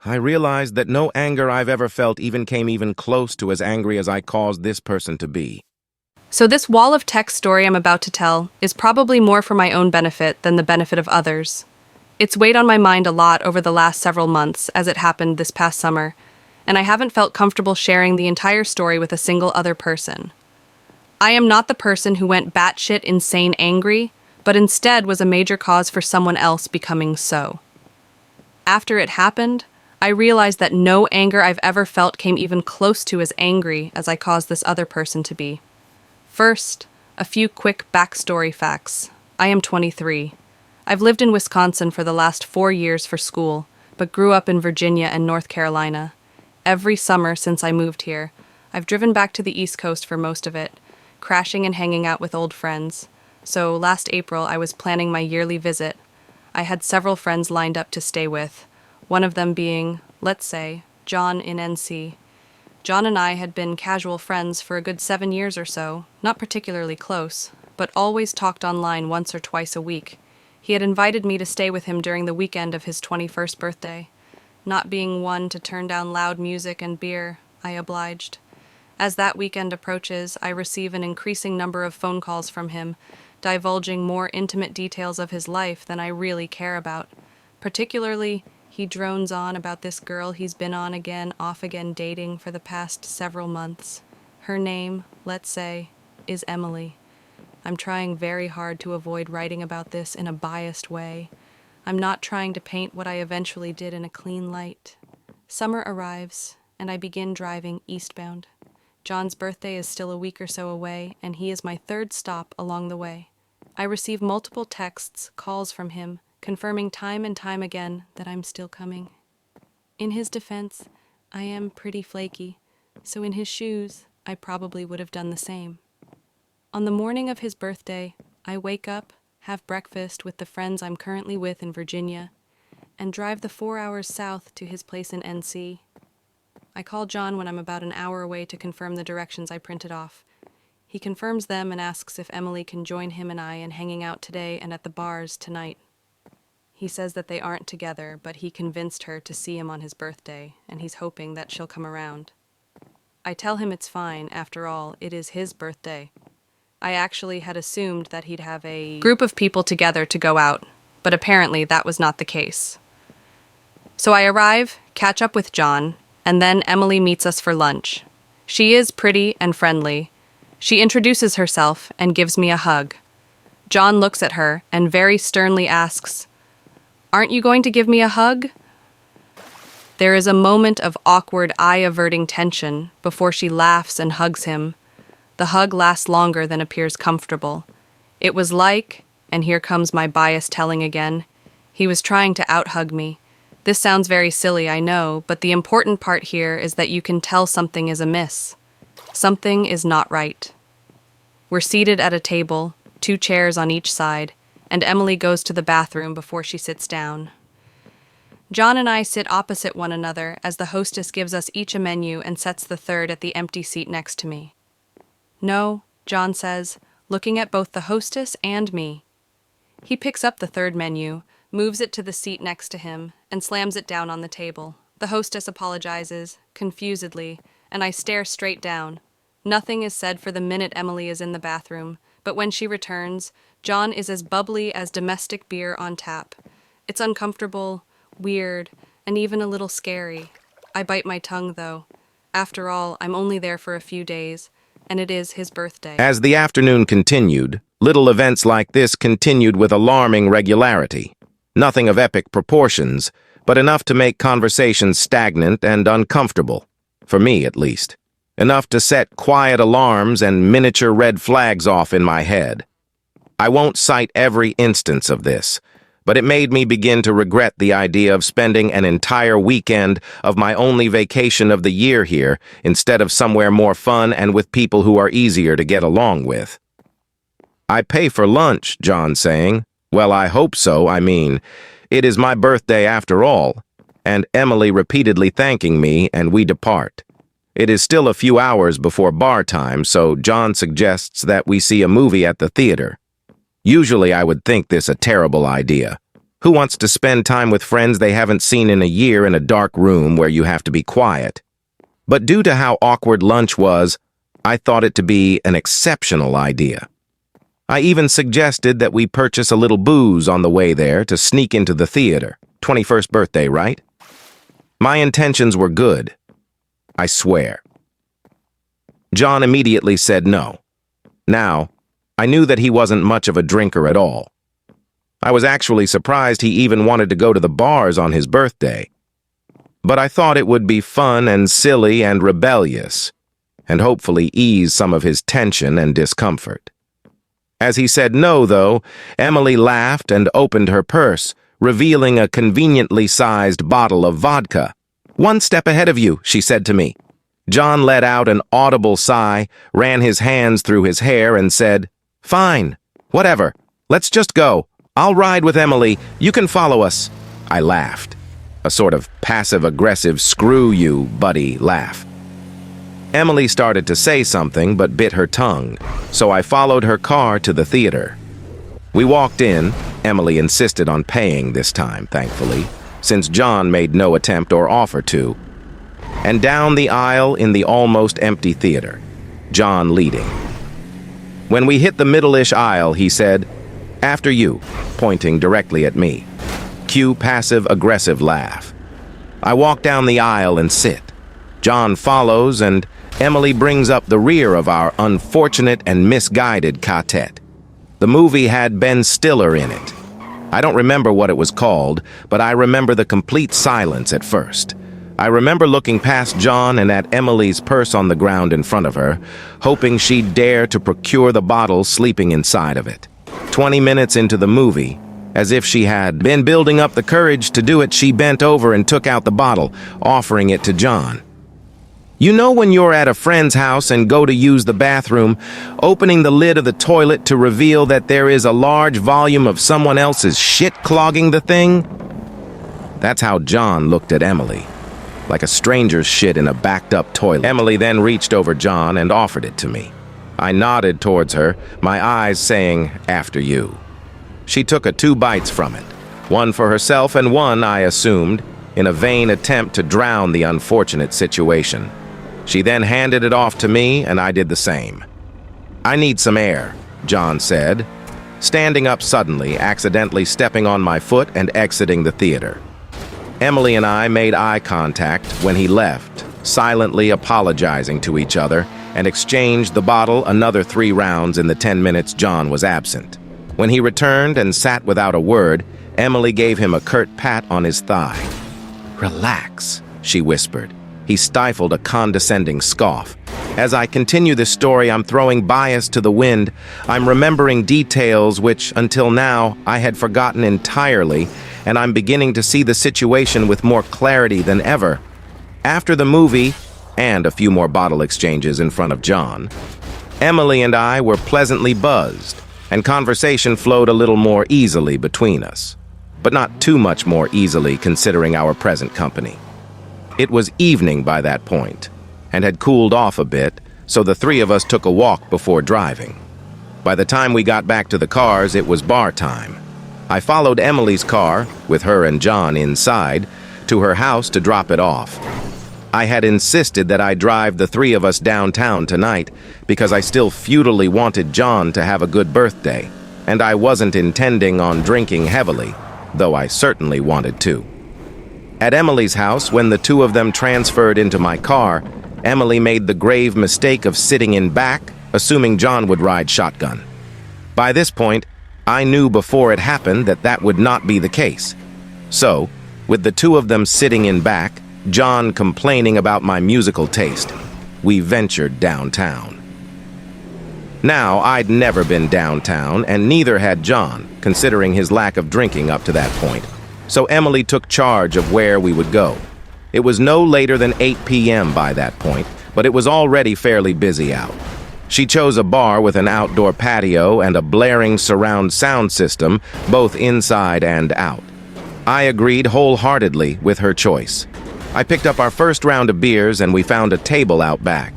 I realized that no anger I've ever felt came even close to as angry as I caused this person to be. So this wall of text story I'm about to tell is probably more for my own benefit than the benefit of others. It's weighed on my mind a lot over the last several months, as it happened this past summer, and I haven't felt comfortable sharing the entire story with a single other person. I am not the person who went batshit insane angry, but instead was a major cause for someone else becoming so. After it happened, I realized that no anger I've ever felt came even close to as angry as I caused this other person to be. First, a few quick backstory facts. I am 23. I've lived in Wisconsin for the last 4 years for school, but grew up in Virginia and North Carolina. Every summer since I moved here, I've driven back to the East Coast for most of it, crashing and hanging out with old friends. So last April, I was planning my yearly visit. I had several friends lined up to stay with, one of them being, let's say, John in NC. John and I had been casual friends for a good 7 years or so, not particularly close, but always talked online once or twice a week. He had invited me to stay with him during the weekend of his 21st birthday. Not being one to turn down loud music and beer, I obliged. As that weekend approaches, I receive an increasing number of phone calls from him, divulging more intimate details of his life than I really care about. Particularly, he drones on about this girl he's been on again, off again dating for the past several months. Her name, let's say, is Emily. I'm trying very hard to avoid writing about this in a biased way. I'm not trying to paint what I eventually did in a clean light. Summer arrives, and I begin driving eastbound. John's birthday is still a week or so away, and he is my third stop along the way. I receive multiple texts, calls from him, confirming time and time again that I'm still coming. In his defense, I am pretty flaky, so in his shoes, I probably would have done the same. On the morning of his birthday, I wake up, have breakfast with the friends I'm currently with in Virginia, and drive the 4 hours south to his place in NC. I call John when I'm about an hour away to confirm the directions I printed off. He confirms them and asks if Emily can join him and I in hanging out today and at the bars tonight. He says that they aren't together, but he convinced her to see him on his birthday, and he's hoping that she'll come around. I tell him it's fine, after all, it is his birthday. I actually had assumed that he'd have a group of people together to go out, but apparently that was not the case. So I arrive, catch up with John, and then Emily meets us for lunch. She is pretty and friendly. She introduces herself and gives me a hug. John looks at her and very sternly asks, "Aren't you going to give me a hug?" There is a moment of awkward eye-averting tension before she laughs and hugs him. The hug lasts longer than appears comfortable. It was like, and here comes my bias telling again, he was trying to out-hug me. This sounds very silly, I know, but the important part here is that you can tell something is amiss. Something is not right. We're seated at a table, 2 chairs on each side, and Emily goes to the bathroom before she sits down. John and I sit opposite one another as the hostess gives us each a menu and sets the third at the empty seat next to me. "No," John says, looking at both the hostess and me. He picks up the third menu, moves it to the seat next to him, and slams it down on the table. The hostess apologizes, confusedly, and I stare straight down. Nothing is said for the minute Emily is in the bathroom, but when she returns, John is as bubbly as domestic beer on tap. It's uncomfortable, weird, and even a little scary. I bite my tongue, though. After all, I'm only there for a few days, and it is his birthday. As the afternoon continued, little events like this continued with alarming regularity. Nothing of epic proportions, but enough to make conversations stagnant and uncomfortable, for me at least. Enough to set quiet alarms and miniature red flags off in my head. I won't cite every instance of this, but it made me begin to regret the idea of spending an entire weekend of my only vacation of the year here instead of somewhere more fun and with people who are easier to get along with. "I pay for lunch," John saying. "Well, I hope so. I mean, it is my birthday after all." And Emily repeatedly thanking me, and we depart. It is still a few hours before bar time, so John suggests that we see a movie at the theater. Usually I would think this a terrible idea, Who wants to spend time with friends they haven't seen in a year in a dark room where you have to be quiet? But due to how awkward lunch was, I thought it to be an exceptional idea. I even suggested that we purchase a little booze on the way there to sneak into the theater. 21st birthday, right? My intentions were good, I swear. John immediately said no. Now, I knew that he wasn't much of a drinker at all. I was actually surprised he even wanted to go to the bars on his birthday. But I thought it would be fun and silly and rebellious, and hopefully ease some of his tension and discomfort. As he said no, though, Emily laughed and opened her purse, revealing a conveniently sized bottle of vodka. "One step ahead of you," she said to me. John let out an audible sigh, ran his hands through his hair, and said, "Fine, whatever. Let's just go. I'll ride with Emily. You can follow us." I laughed, a sort of passive-aggressive "screw you, buddy" laugh. Emily started to say something but bit her tongue, so I followed her car to the theater. We walked in. Emily insisted on paying this time, thankfully, since John made no attempt or offer to, and down the aisle in the almost empty theater, John leading. When we hit the middle-ish aisle, he said, "After you," pointing directly at me. Cue passive-aggressive laugh. I walk down the aisle and sit. John follows, and Emily brings up the rear of our unfortunate and misguided quartet. The movie had Ben Stiller in it. I don't remember what it was called, but I remember the complete silence at first. I remember looking past John and at Emily's purse on the ground in front of her, hoping she'd dare to procure the bottle sleeping inside of it. 20 minutes into the movie, as if she had been building up the courage to do it, she bent over and took out the bottle, offering it to John. You know when you're at a friend's house and go to use the bathroom, opening the lid of the toilet to reveal that there is a large volume of someone else's shit clogging the thing? That's how John looked at Emily, like a stranger's shit in a backed-up toilet. Emily then reached over John and offered it to me. I nodded towards her, my eyes saying, "After you." She took 2 bites from it, one for herself and one, I assumed, in a vain attempt to drown the unfortunate situation. She then handed it off to me, and I did the same. "I need some air," John said, standing up suddenly, accidentally stepping on my foot and exiting the theater. Emily and I made eye contact when he left, silently apologizing to each other, and exchanged the bottle another 3 rounds in the 10 minutes John was absent. When he returned and sat without a word, Emily gave him a curt pat on his thigh. "Relax," she whispered. He stifled a condescending scoff. As I continue this story, I'm throwing bias to the wind. I'm remembering details which, until now, I had forgotten entirely, and I'm beginning to see the situation with more clarity than ever. After the movie, and a few more bottle exchanges in front of John, Emily and I were pleasantly buzzed, and conversation flowed a little more easily between us, but not too much more easily considering our present company. It was evening by that point, and had cooled off a bit, so the 3 of us took a walk before driving. By the time we got back to the cars, it was bar time. I followed Emily's car, with her and John inside, to her house to drop it off. I had insisted that I drive the 3 of us downtown tonight because I still futilely wanted John to have a good birthday, and I wasn't intending on drinking heavily, though I certainly wanted to. At Emily's house, when the 2 of them transferred into my car, Emily made the grave mistake of sitting in back, assuming John would ride shotgun. By this point, I knew before it happened that that would not be the case. So, with the 2 of them sitting in back, John complaining about my musical taste, we ventured downtown. Now, I'd never been downtown, and neither had John, considering his lack of drinking up to that point. So Emily took charge of where we would go. It was no later than 8 p.m. by that point, but it was already fairly busy out. She chose a bar with an outdoor patio and a blaring surround sound system, both inside and out. I agreed wholeheartedly with her choice. I picked up our first round of beers and we found a table out back.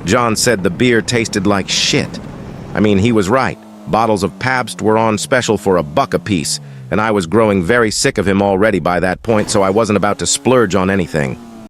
John said the beer tasted like shit. I mean, he was right. Bottles of Pabst were on special for $1 apiece, and I was growing very sick of him already by that point, so I wasn't about to splurge on anything.